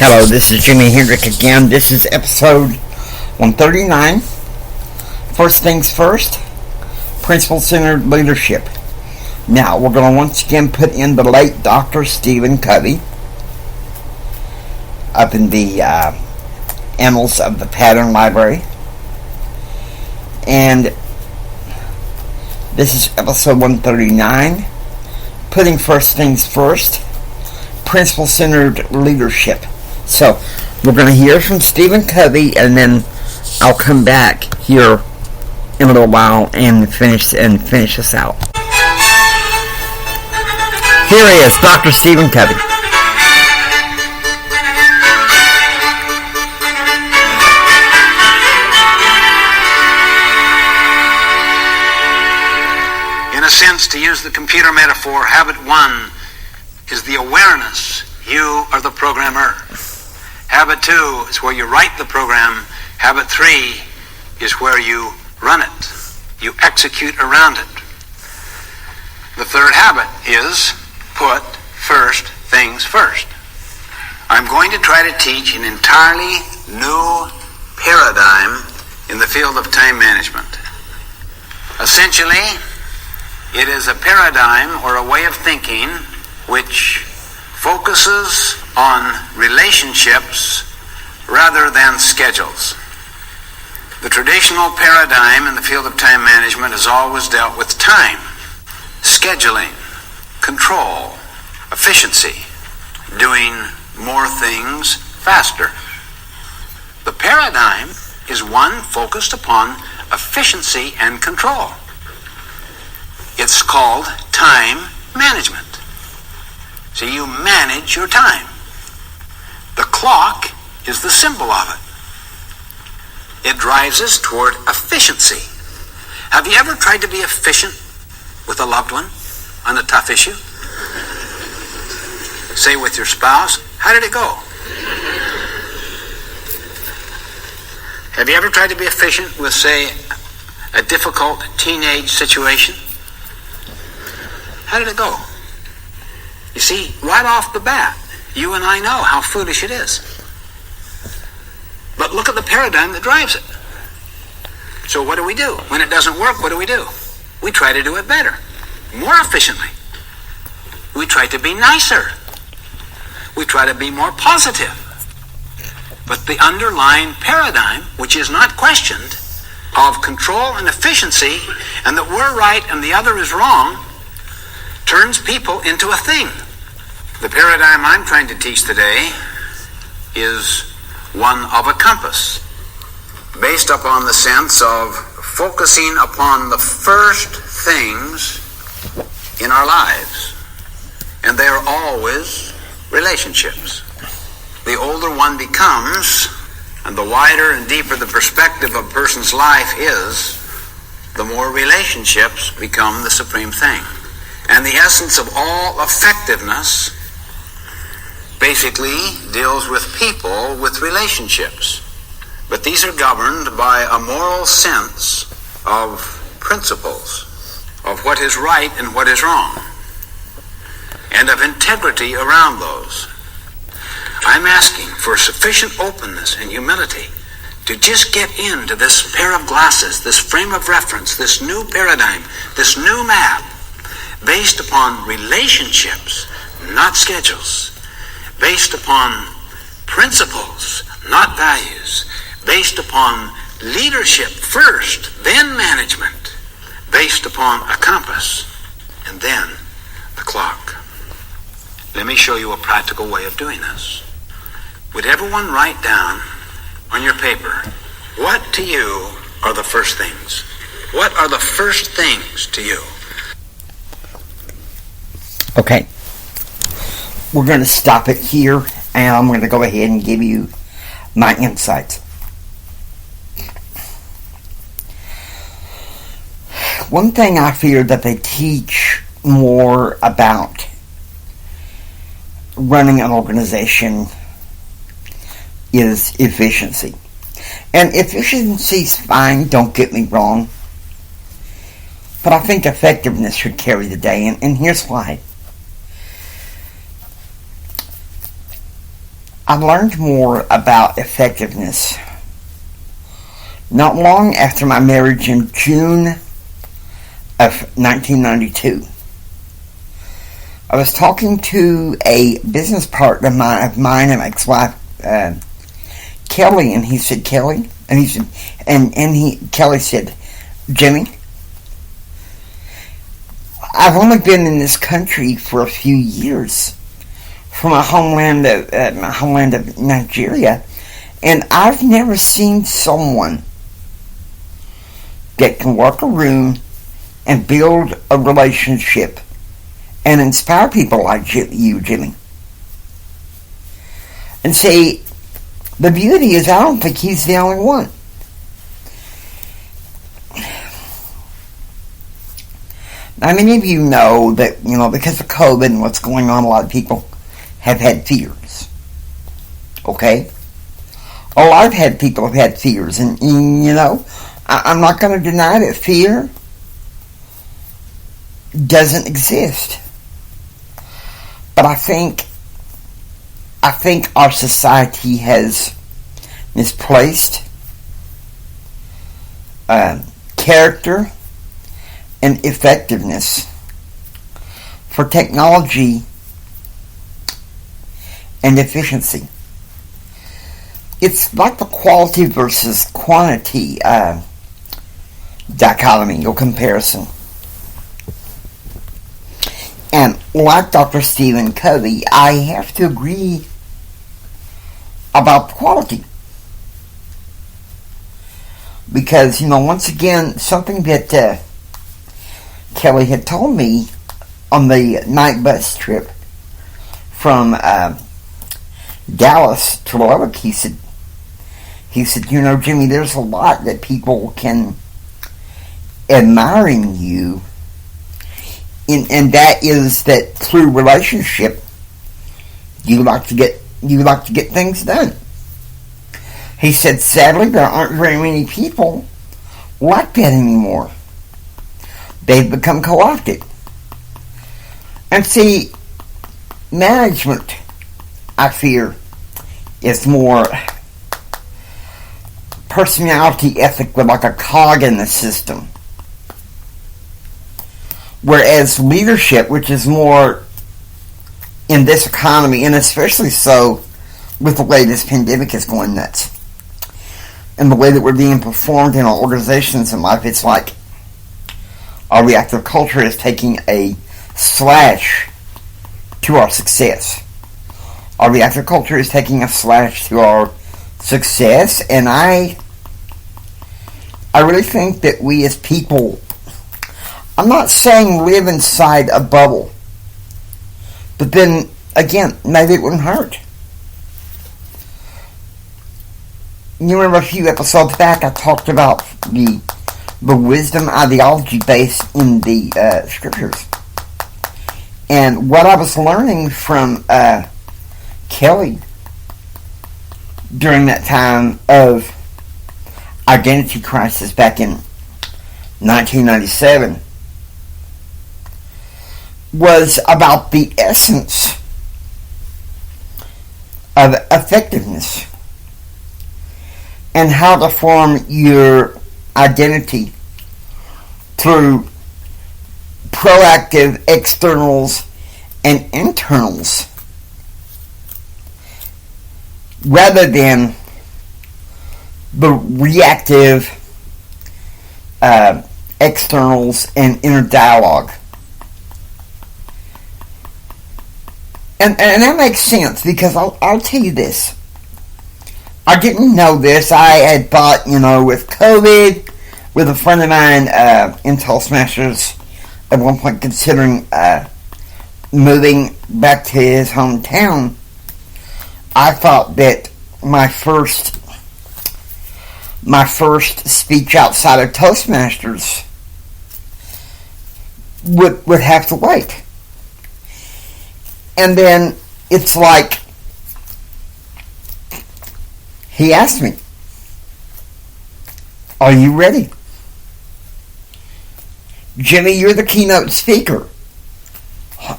Hello, this is Jimi Hendrick again. This is episode 139. First things first, principle-centered leadership. Now, we're going to once again put in the late Dr. Stephen Covey up in the annals of the Pattern Library. And this is episode 139, putting first things first, principle-centered leadership. So, we're going to hear from Stephen Covey, and then I'll come back here in a little while and finish this out. Here he is, Dr. Stephen Covey. In a sense, to use the computer metaphor, habit 1 is the awareness you are the programmer. Habit 2 is where you write the program. Habit 3 is where you run it. You execute around it. The third habit is put first things first. I'm going to try to teach an entirely new paradigm in the field of time management. Essentially, it is a paradigm or a way of thinking which focuses on relationships rather than schedules. The traditional paradigm in the field of time management has always dealt with time, scheduling, control, efficiency, doing more things faster. The paradigm is one focused upon efficiency and control. It's called time management. So you manage your time. The clock is the symbol of it. It drives us toward efficiency. Have you ever tried to be efficient with a loved one on a tough issue? Say with your spouse, how did it go? Have you ever tried to be efficient with, say, a difficult teenage situation? How did it go? You see, right off the bat, you and I know how foolish it is. But look at the paradigm that drives it. So what do? When it doesn't work, what do? We try to do it better, more efficiently. We try to be nicer. We try to be more positive. But the underlying paradigm, which is not questioned, of control and efficiency, and that we're right and the other is wrong, turns people into a thing. The paradigm I'm trying to teach today is one of a compass, based upon the sense of focusing upon the first things in our lives. And they are always relationships. The older one becomes, and the wider and deeper the perspective of a person's life is, the more relationships become the supreme thing. And the essence of all effectiveness basically deals with people with relationships. But these are governed by a moral sense of principles, of what is right and what is wrong, and of integrity around those. I'm asking for sufficient openness and humility to just get into this pair of glasses, this frame of reference, this new paradigm, this new map, based upon relationships, not schedules, based upon principles, not values, based upon leadership first, then management, based upon a compass, and then the clock. Let me show you a practical way of doing this. Would everyone write down on your paper, what to you are the first things? What are the first things to you? Okay, we're going to stop it here, and I'm going to go ahead and give you my insights. One thing I fear that they teach more about running an organization is efficiency. And efficiency's fine, don't get me wrong, but I think effectiveness should carry the day, and here's why. I learned more about effectiveness not long after my marriage in June of 1992. I was talking to a business partner of mine and my ex-wife, Kelly, and he said, Kelly, and he said, Kelly said, Jimmy, I've only been in this country for a few years, from my homeland of Nigeria, and I've never seen someone that can work a room and build a relationship and inspire people like you, Jimmy. And see, the beauty is I don't think he's the only one. Now, many of you know that, because of COVID and what's going on, a lot of people have had fears. Okay? A lot of people have had fears. And I'm not going to deny that fear doesn't exist. But I think our society has misplaced character and effectiveness for technology and efficiency. It's like the quality versus quantity dichotomy or comparison. And like Dr. Stephen Covey, I have to agree about quality. Because, once again, something that Kelly had told me on the night bus trip from Dallas to Lubbock, he said, Jimmy, there's a lot that people can admire in you, and that is that through relationship, you like to get things done. He said, sadly, there aren't very many people like that anymore. They've become co-opted. And see, management, I fear, is more personality ethic with like a cog in the system. Whereas leadership, which is more in this economy, and especially so with the way this pandemic is going nuts, and the way that we're being performed in our organizations in life, it's like our reactive culture is taking a slash to our success. Our reactive culture is taking a slash to our success, and I really think that we as people, I'm not saying live inside a bubble, but then again, maybe it wouldn't hurt. You remember a few episodes back I talked about the wisdom ideology based in the scriptures. And what I was learning from Kelly during that time of identity crisis back in 1997 was about the essence of effectiveness and how to form your identity through proactive externals and internals rather than the reactive externals and inner dialogue. And that makes sense, because I'll tell you this. I didn't know this. I had thought, with COVID, with a friend of mine in Toastmasters, at one point considering moving back to his hometown, I thought that my first speech outside of Toastmasters would have to wait. And then it's like he asked me, "Are you ready? Jimmy, you're the keynote speaker.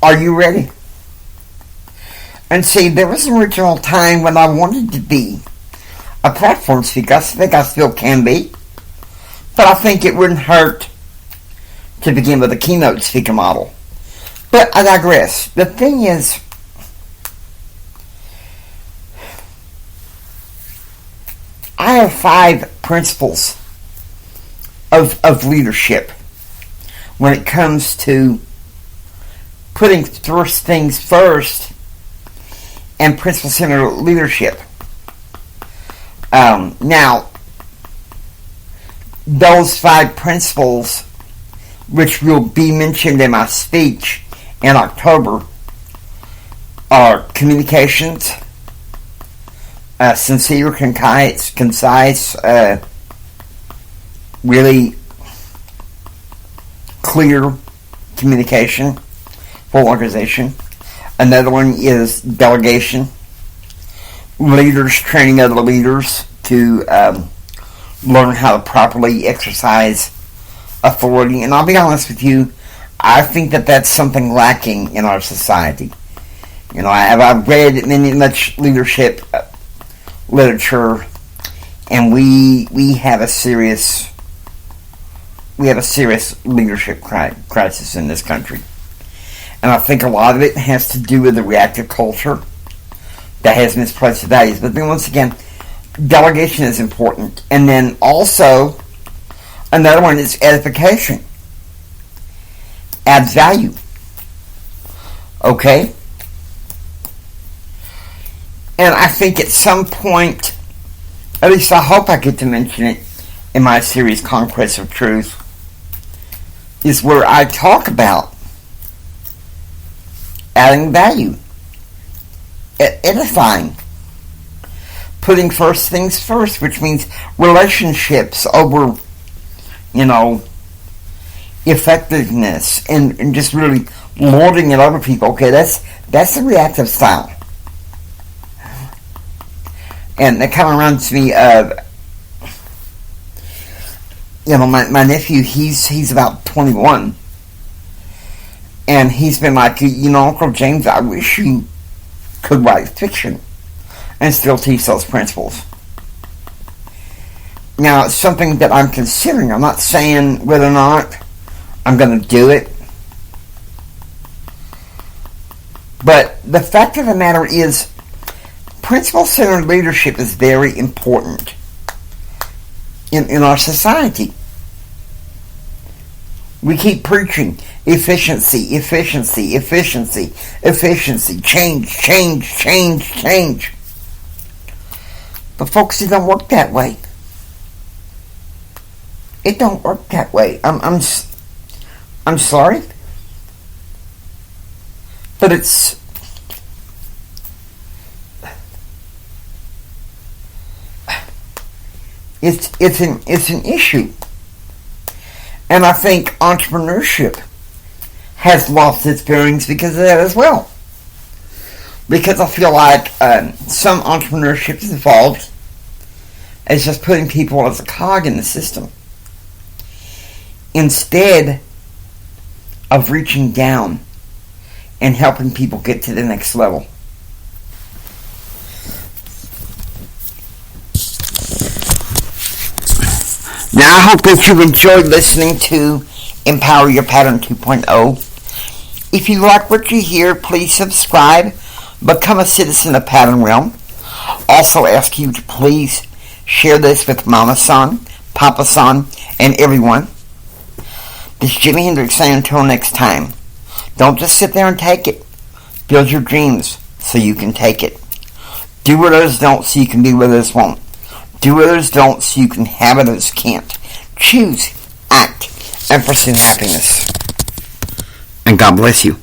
Are you ready?" And see, there was an original time when I wanted to be a platform speaker. I think I still can be. But I think it wouldn't hurt to begin with a keynote speaker model. But I digress. The thing is, I have 5 principles of leadership when it comes to putting first things first and principle-centered leadership. Now, those 5 principles, which will be mentioned in my speech in October, are communications, sincere, concise, really clear communication for organization. Another one is delegation. Leaders training other leaders to learn how to properly exercise authority. And I'll be honest with you, I think that that's something lacking in our society. You know, I've read much leadership literature, and we have a serious leadership crisis in this country. And I think a lot of it has to do with the reactive culture that has misplaced values. But then once again, delegation is important. And then also, another one is edification. Adds value. Okay? And I think at some point, at least I hope I get to mention it in my series, Conquest of Truth, is where I talk about adding value, edifying, putting first things first, which means relationships over, effectiveness, and just really lording it over people. Okay, that's the reactive style. And that kind of reminds me of, my nephew, he's about 21. And he's been like, Uncle James, I wish you could write fiction and still teach those principles. Now, it's something that I'm considering. I'm not saying whether or not I'm going to do it. But the fact of the matter is, principle-centered leadership is very important in our society. We keep preaching efficiency, change. But folks, it don't work that way. It don't work that way. I'm sorry, but it's an issue. And I think entrepreneurship has lost its bearings because of that as well. Because I feel like some entrepreneurship is involved as just putting people as a cog in the system, instead of reaching down and helping people get to the next level. Now, I hope that you've enjoyed listening to Empower Your Pattern 2.0. If you like what you hear, please subscribe, become a citizen of Pattern Realm. Also ask you to please share this with Mama-san, Papa-san, and everyone. This is Jimi Hendrix saying until next time, don't just sit there and take it. Build your dreams so you can take it. Do what others don't so you can be what others won't. Do what others don't so you can have what others can't. Choose, act, and pursue happiness. And God bless you.